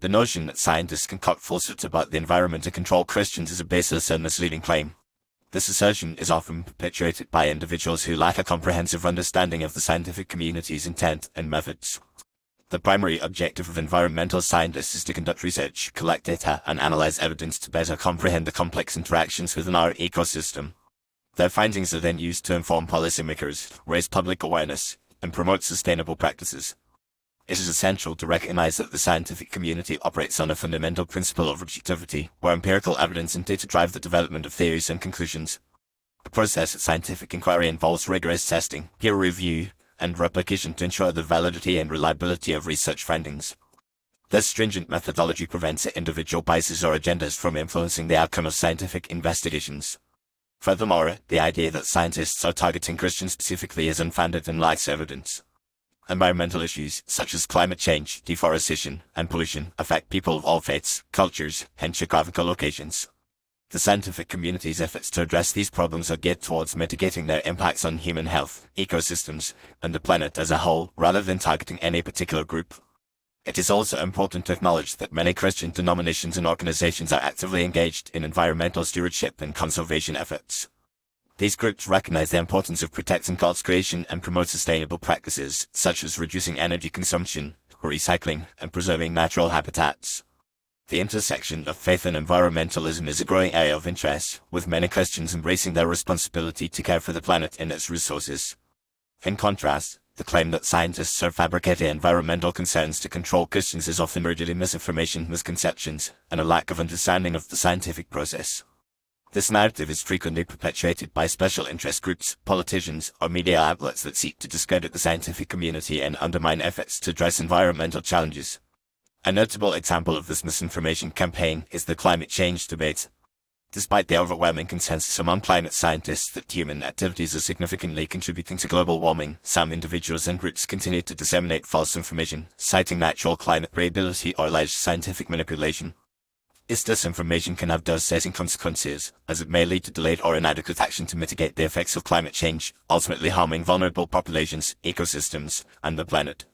The notion that scientists concoct falsehoods about the environment to control Christians is a baseless and misleading claim. This assertion is often perpetuated by individuals who lack a comprehensive understanding of the scientific community's intent and methods. The primary objective of environmental scientists is to conduct research, collect data, and analyze evidence to better comprehend the complex interactions within our ecosystem. Their findings are then used to inform policymakers, raise public awareness, and promote sustainable practices. It is essential to recognize that the scientific community operates on a fundamental principle of objectivity, where empirical evidence and data drive the development of theories and conclusions. The process of scientific inquiry involves rigorous testing, peer review, and replication to ensure the validity and reliability of research findings. This stringent methodology prevents individual biases or agendas from influencing the outcome of scientific investigations. Furthermore, the idea that scientists are targeting Christians specifically is unfounded and lacks evidence. Environmental issues, such as climate change, deforestation, and pollution, affect people of all faiths, cultures, and geographical locations. The scientific community's efforts to address these problems are geared towards mitigating their impacts on human health, ecosystems, and the planet as a whole, rather than targeting any particular group. It is also important to acknowledge that many Christian denominations and organizations are actively engaged in environmental stewardship and conservation efforts. These groups recognize the importance of protecting God's creation and promote sustainable practices, such as reducing energy consumption, recycling, and preserving natural habitats. The intersection of faith and environmentalism is a growing area of interest, with many Christians embracing their responsibility to care for the planet and its resources. In contrast, the claim that scientists are fabricating environmental concerns to control Christians is often rooted in misinformation, misconceptions, and a lack of understanding of the scientific process. This narrative is frequently perpetuated by special interest groups, politicians, or media outlets that seek to discredit the scientific community and undermine efforts to address environmental challenges. A notable example of this misinformation campaign is the climate change debate. Despite the overwhelming consensus among climate scientists that human activities are significantly contributing to global warming, some individuals and groups continue to disseminate false information, citing natural climate variability or alleged scientific manipulation. This disinformation can have devastating consequences, as it may lead to delayed or inadequate action to mitigate the effects of climate change, ultimately harming vulnerable populations, ecosystems, and the planet.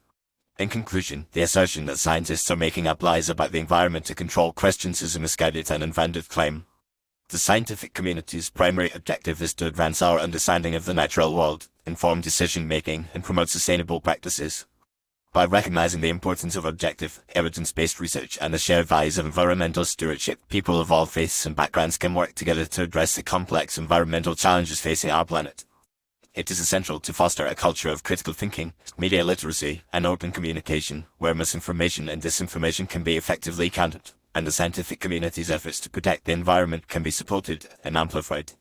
In conclusion, the assertion that scientists are making up lies about the environment to control Christians is a misguided and unfounded claim. The scientific community's primary objective is to advance our understanding of the natural world, inform decision-making, and promote sustainable practices. By recognizing the importance of objective, evidence-based research and the shared values of environmental stewardship, people of all faiths and backgrounds can work together to address the complex environmental challenges facing our planet. It is essential to foster a culture of critical thinking, media literacy, and open communication, where misinformation and disinformation can be effectively countered, and the scientific community's efforts to protect the environment can be supported and amplified.